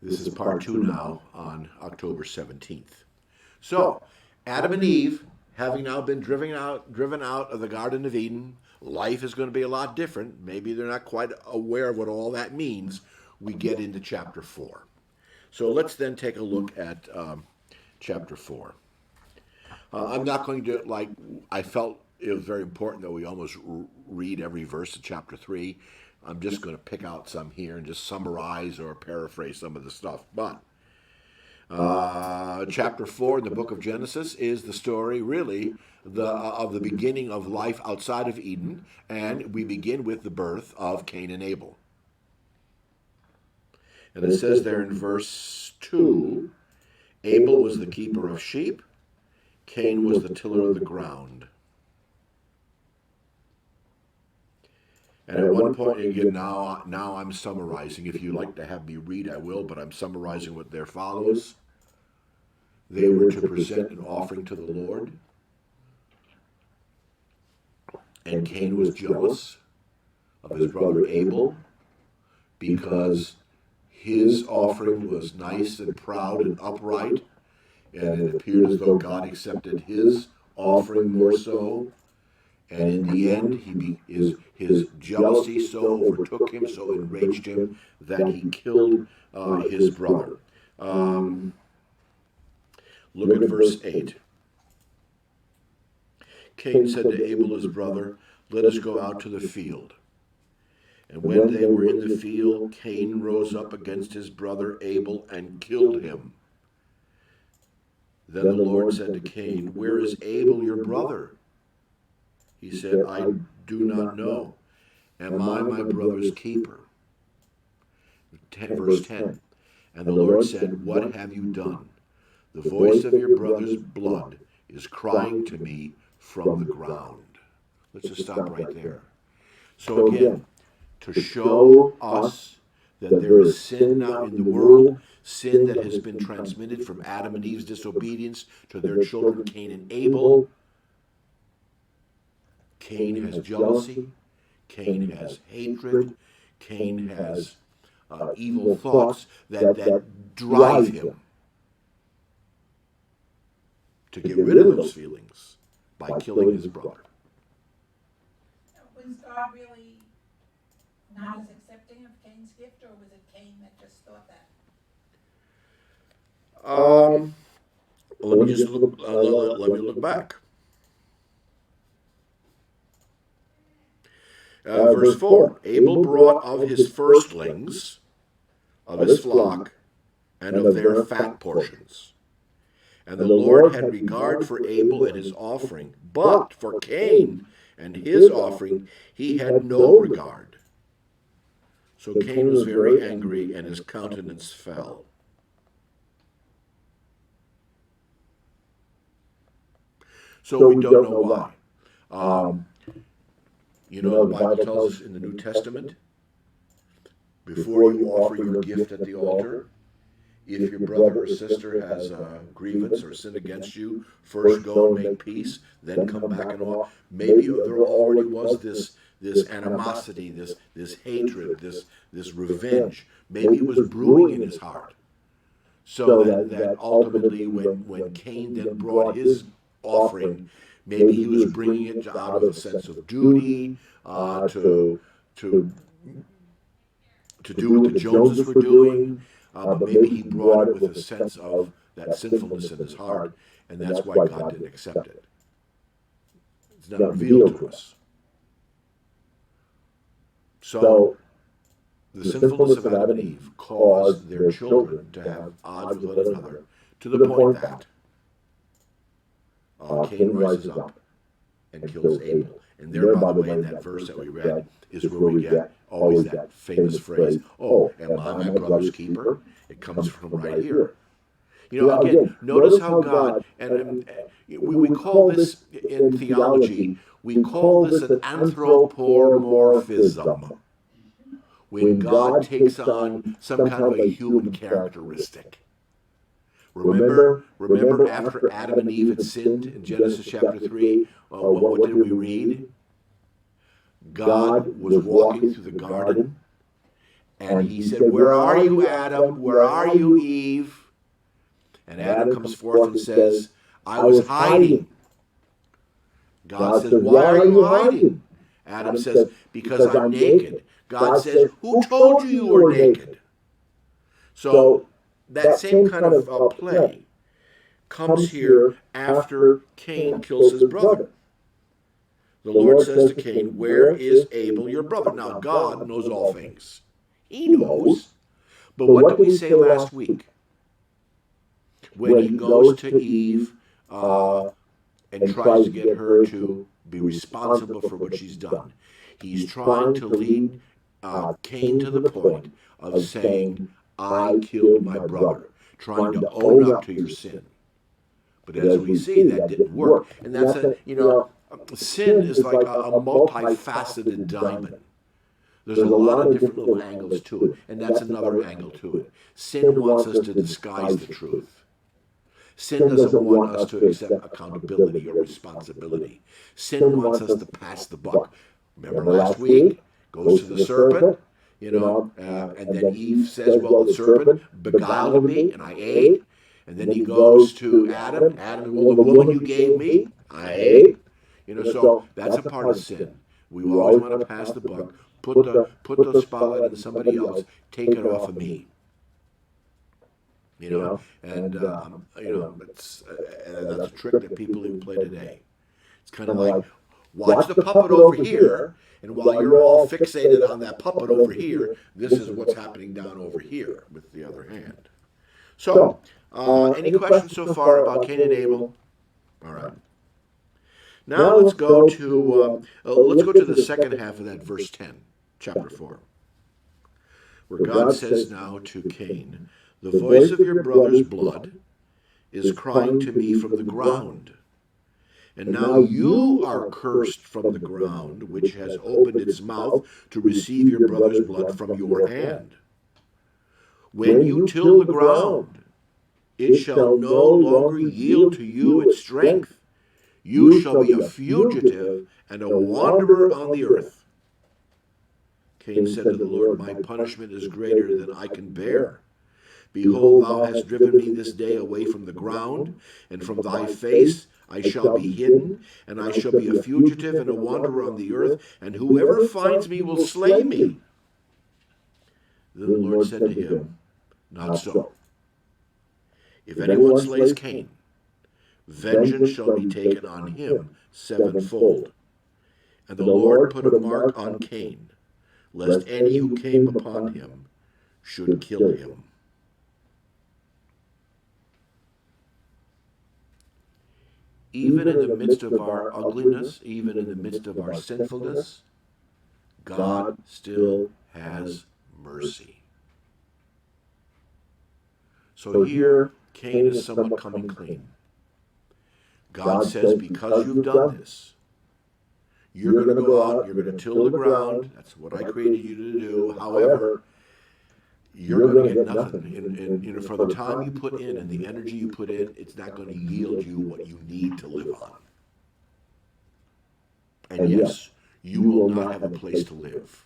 This is part two now on October 17th. So, Adam and Eve, having now been driven out of the Garden of Eden, life is going to be a lot different. Maybe they're not quite aware of what all that means. We get into chapter 4. So let's then take a look at chapter 4. I'm not going to, I felt it was very important that we almost read every verse of chapter 3. I'm just going to pick out some here and just summarize or paraphrase some of the stuff. But chapter 4 in the book of Genesis is the story, really, of the beginning of life outside of Eden, and we begin with the birth of Cain and Abel. And it says there in verse 2, Abel was the keeper of sheep, Cain was the tiller of the ground. And at one point, again, now I'm summarizing. If you'd like to have me read, I will, but I'm summarizing what there follows. They were to present an offering to the Lord. And Cain was jealous of his brother Abel because his offering was nice and proud and upright, and it appeared as though God accepted his offering more so. And in the end, his jealousy so overtook him, so enraged him, that he killed his brother. Look at verse 8. Cain said to Abel his brother, "Let us go out to the field." And when they were in the field, Cain rose up against his brother Abel and killed him. Then the Lord said to Cain, "Where is Abel your brother?" He said, "I do not know. Am I my brother's keeper?" Verse 10. And the Lord said, "What have you done? The voice of your brother's blood is crying to me from the ground." Let's just stop right there. So again, to show us that there is sin now in the world, sin that has been transmitted from Adam and Eve's disobedience to their children Cain and Abel. Cain has jealousy, Cain has hatred, Cain has evil thoughts that drive him to get rid of those feelings by killing his brother. Was God really not as accepting of Cain's gift, or was it Cain that just thought that? Let me just look. Let me look back. Verse 4, Abel brought of his firstlings of his flock and of their fat portions. And the Lord had regard for Abel and his offering, but for Cain and his offering he had no regard. So Cain was very angry, and his countenance fell. So we don't know why. The Bible tells us in the New Testament, before you offer your gift at the altar, if your brother or sister has a grievance or sin against you, first go and make peace, then come back and offer. Maybe there already was this animosity, this hatred, this revenge. Maybe it was brewing in his heart. So that ultimately when Cain then brought his offering, maybe he was bringing it out of a sense of duty, to do what the Joneses were doing, but maybe he brought it with a sense of that sinfulness in his heart, and that's why God didn't accept it. It's not revealed to us. So, the sinfulness of Adam and Eve caused their children to have odds with one another, to the point that Cain rises up and kills Abel. And there, by the way, in that verse that we read, is where we get always that famous phrase, "Oh, am I my brother's keeper?" It comes from right here. Again, notice how God, and we call this in theology, we call this an anthropomorphism. When God takes on some kind of a human characteristic. Remember after Adam and Eve had sinned in Genesis chapter 3, what did we read? God was walking through the garden, And he said, "Where are you, Adam? Where are you, Eve?" And Adam comes forth and says, "I was hiding." God says, "Why are you hiding?" Adam says, "Because I'm naked." God says, "Who told you you were naked?" So that same kind of play comes here after Cain kills his brother. The Lord says to Cain, "Where is Abel, your brother?" Now, God knows all things. He knows. But what did we say last week? When he goes to Eve and tries to get her to be responsible for what she's done, he's trying to lead Cain to the point of saying, "I killed my brother," trying to own up to your sin. But as we see, that didn't work. And that's sin is like a multifaceted diamond. There's a lot of different little angles to it, and that's another angle to it. Sin wants us to disguise the truth. Sin doesn't want us to accept accountability or responsibility. Sin wants us to pass the buck. Remember last week, goes to the serpent, and then Eve says, "Well, the serpent beguiled me, and I ate." And then he goes to Adam. Adam, "Well, the woman you gave me, I ate." So that's a part of sin. We always want to pass the buck, put the spotlight on somebody else, take it off of me. And that's a trick that people even play today. It's kind of like, watch the puppet over here, and while you're all fixated on that puppet over here, this is what's happening down over here with the other hand. So, any questions so far about Cain and Abel? All right. Now let's go to the second half of that verse 10, chapter 4, where God says now to Cain, "The voice of your brother's blood is crying to me from the ground. And now you are cursed from the ground, which has opened its mouth to receive your brother's blood from your hand. When you till the ground, it shall no longer yield to you its strength. You shall be a fugitive and a wanderer on the earth." Cain said to the Lord, "My punishment is greater than I can bear. Behold, thou hast driven me this day away from the ground, and from thy face I shall be hidden, and I shall be a fugitive and a wanderer on the earth, and whoever finds me will slay me." Then the Lord said to him, "Not so. If anyone slays Cain, vengeance shall be taken on him sevenfold." And the Lord put a mark on Cain, lest any who came upon him should kill him. Even in the midst of our ugliness, even in the midst of our sinfulness, God still has mercy. So here, Cain is somewhat coming clean. God says, because you've done this, you're going to go out, you're going to till the ground. That's what I created you to do. However, you're going to get nothing. And for the time you put in and the energy you put in, it's not going to yield you what you need to live on. And yes, you will not have a place to live.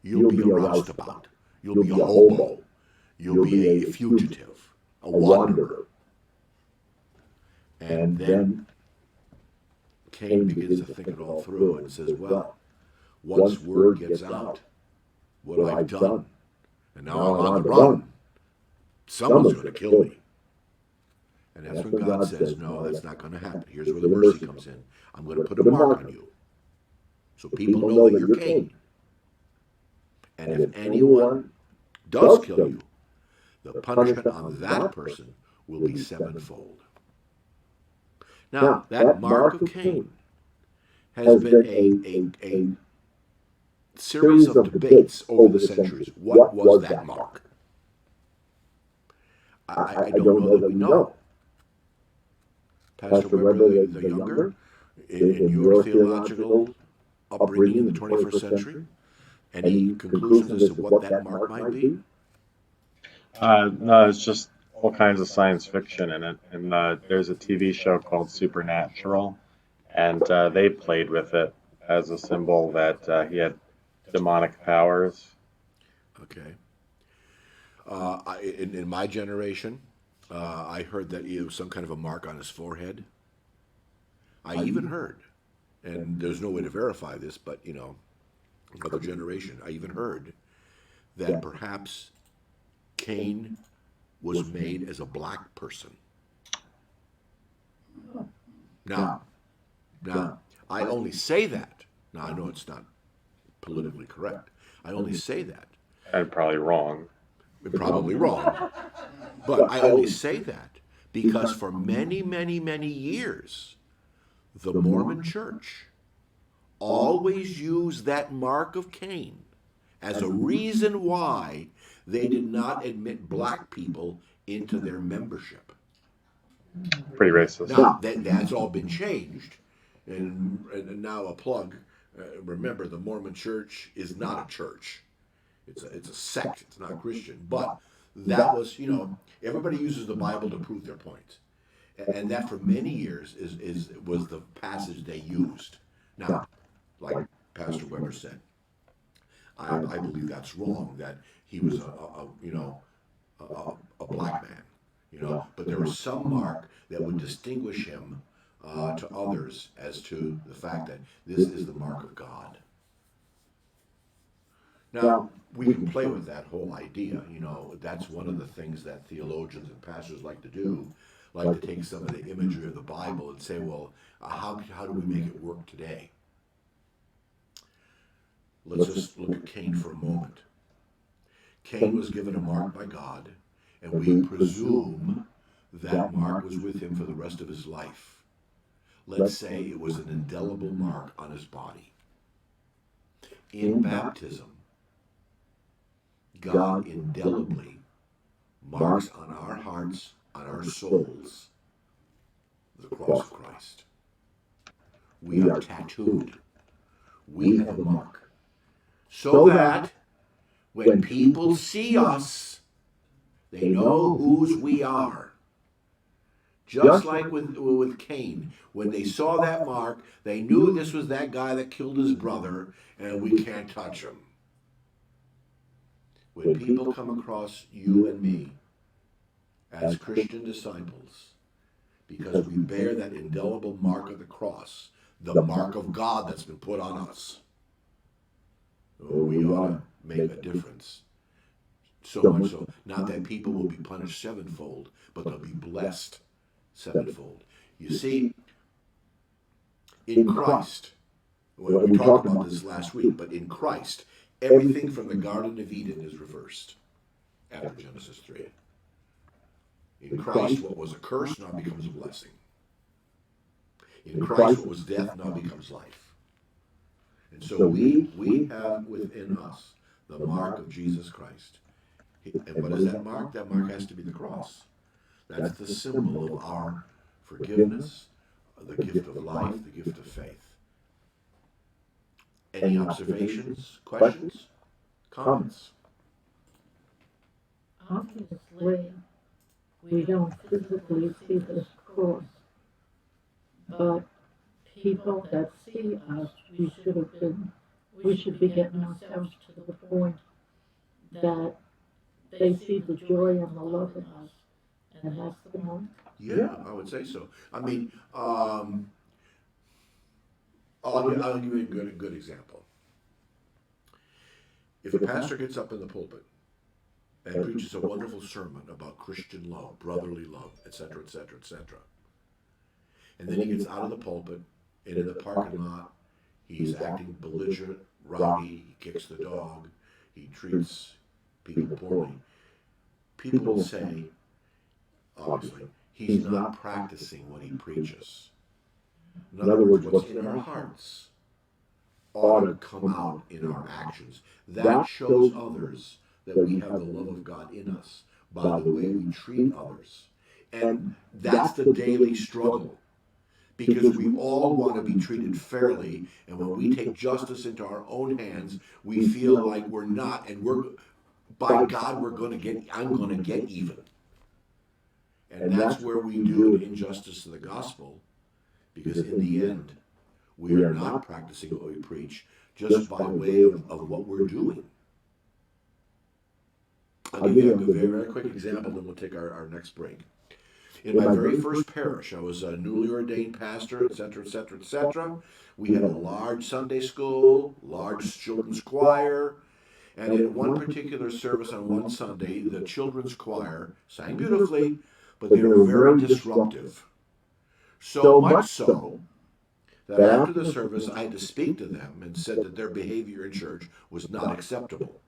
You'll be a roustabout. You'll be a hobo. You'll be a fugitive, a wanderer. And then Cain begins to think it all through and says, well, once word gets out what I've done, and now I'm on the run, someone's going to kill me. And that's when God says, no, that's not going to happen. Here's where the mercy comes in. I'm going to put a mark on you so people know that you're Cain. And if anyone does kill you, the punishment on that person will be sevenfold. Now, that mark of Cain has been a series of debates over the centuries. What was that mark? I don't know that we know. Pastor Weber, the younger, in your theological upbringing in the 21st century, any conclusions as to what that mark might be? No, it's just all kinds of science fiction in it. And there's a TV show called Supernatural, and they played with it as a symbol that he had demonic powers. Okay. In my generation, I heard that it was some kind of a mark on his forehead. I even heard, and there's no way to verify this, but another generation, I even heard that perhaps Cain was made as a black person. Now, I only say that. Now, I know it's not politically correct. I only say that. And probably wrong. Probably wrong. But I only say that because for many, many, many years, the Mormon Church always used that mark of Cain as a reason why they did not admit black people into their membership. Pretty racist. Now, that's all been changed. And now a plug. Remember, the Mormon Church is not a church. It's a sect. It's not Christian. But that was, everybody uses the Bible to prove their point. And that for many years was the passage they used. Now, like Pastor Weber said, I believe that's wrong, that he was a black man, but there was some mark that would distinguish him to others as to the fact that this is the mark of God. Now, we can play with that whole idea, that's one of the things that theologians and pastors like to do, like to take some of the imagery of the Bible and say, well, how do we make it work today? Let's just look at Cain for a moment. Cain was given a mark by God, and we presume that mark was with him for the rest of his life. Let's say it was an indelible mark on his body. In baptism, God indelibly marks on our hearts, on our souls, the cross of Christ. We are tattooed. We have a mark. So that when people see us, they know whose we are. Just like with Cain, when they saw that mark, they knew this was that guy that killed his brother, and we can't touch him. When people come across you and me as Christian disciples, because we bear that indelible mark of the cross, the mark of God that's been put on us, we ought to make a difference. So much so, not that people will be punished sevenfold, but they'll be blessed sevenfold. You see, in Christ, we talked about this last week, but in Christ, everything from the Garden of Eden is reversed after Genesis 3. In Christ, what was a curse now becomes a blessing. In Christ, what was death now becomes life. And so we have within us the mark of Jesus Christ. And what is that mark? That mark has to be the cross. That's the symbol of our forgiveness, the gift of life, the gift of faith. Any observations, questions, comments? Obviously, we don't physically see this cross, but people that see us, we should be getting ourselves to the point that they see the joy and the love in us, and that's the mark. Yeah, I would say so. I mean, I'll give you a good example. If a pastor gets up in the pulpit and preaches a wonderful sermon about Christian love, brotherly love, etc., etc., etc., and then he gets out of the pulpit and in the parking lot, he's acting belligerent, rowdy, he kicks the dog, he treats people poorly, people will say, obviously, he's not practicing what he preaches. In other words, what's in our hearts ought to come out in our actions. That shows others that we have the love of God in us by the way we treat others. And that's the daily struggle. Because we all want to be treated fairly, and when we take justice into our own hands, we feel like we're not, and by God, I'm going to get even. And that's where we do an injustice to the gospel, because in the end, we are not practicing what we preach just by way of what we're doing. I'll give you a very, very quick example, then we'll take our next break. In my very first parish, I was a newly ordained pastor, etc., etc., etc. We had a large Sunday school, large children's choir, and in one particular service on one Sunday, the children's choir sang beautifully, but they were very disruptive. So much so that after the service, I had to speak to them and said that their behavior in church was not acceptable.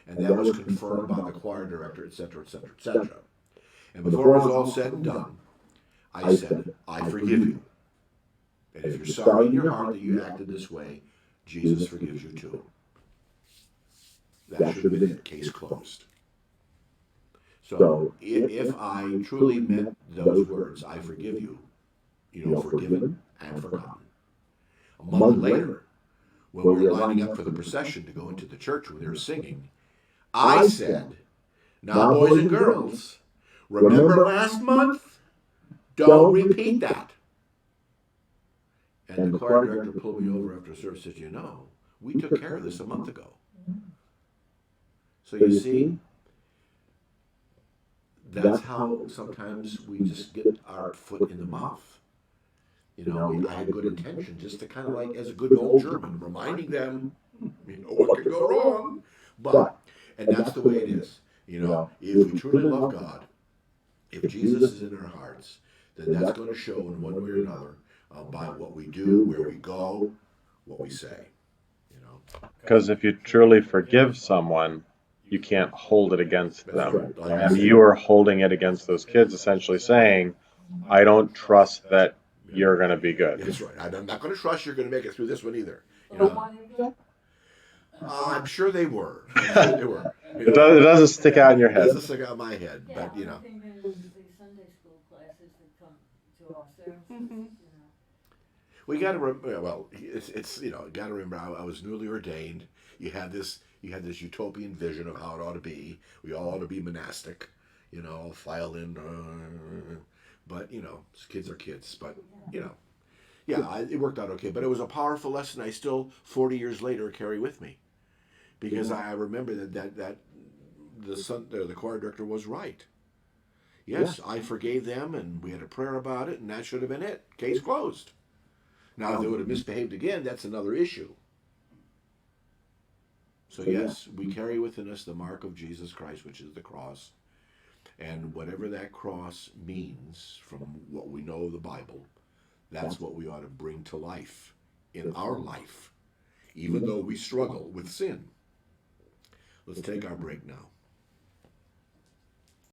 And that was confirmed by the choir director, etc., etc., etc. And before it was all said and done, I said, I forgive you. And if you're sorry in your heart that you acted this way, Jesus forgives you too. That should have been it. Case closed. So if I truly meant those words, I forgive you, forgiven and forgotten. A month later, when we were lining up for the procession to go into the church when they were singing, I said, now boys and girls, remember last month? Don't repeat that. And the choir director pulled me over after service and said, we took care of this a month ago. So you see, that's how sometimes we just get our foot in the mouth. I had good intention, just to kind of like, as a good old German, reminding them, what could go wrong. And that's the way it is. If we truly love God, if Jesus is in our hearts, then that's going to show in one way or another by what we do, where we go, what we say. Because if you truly forgive someone, you can't hold it against them. Right. Like I And said. you are holding it against those kids, essentially saying, I don't trust that you're going to be good. That's right. I'm not going to trust you're going to make it through this one either. I'm sure they were. It doesn't stick out in your It head. doesn't stick out in my head, but I think there was the Sunday school classes that come to our services, we got to remember. Well, it's got to remember. I was newly ordained. You had this utopian vision of how it ought to be. We all ought to be monastic, file in. But kids are kids. But it worked out okay. But it was a powerful lesson. I still 40 years later carry with me, because I remember that the choir director was right. Yes, I forgave them, and we had a prayer about it, and that should have been it. Case closed. Now, if they would have misbehaved again, that's another issue. So yes, we carry within us the mark of Jesus Christ, which is the cross. And whatever that cross means from what we know of the Bible, that's what we ought to bring to life in our life, even though we struggle with sin. Let's take our break now.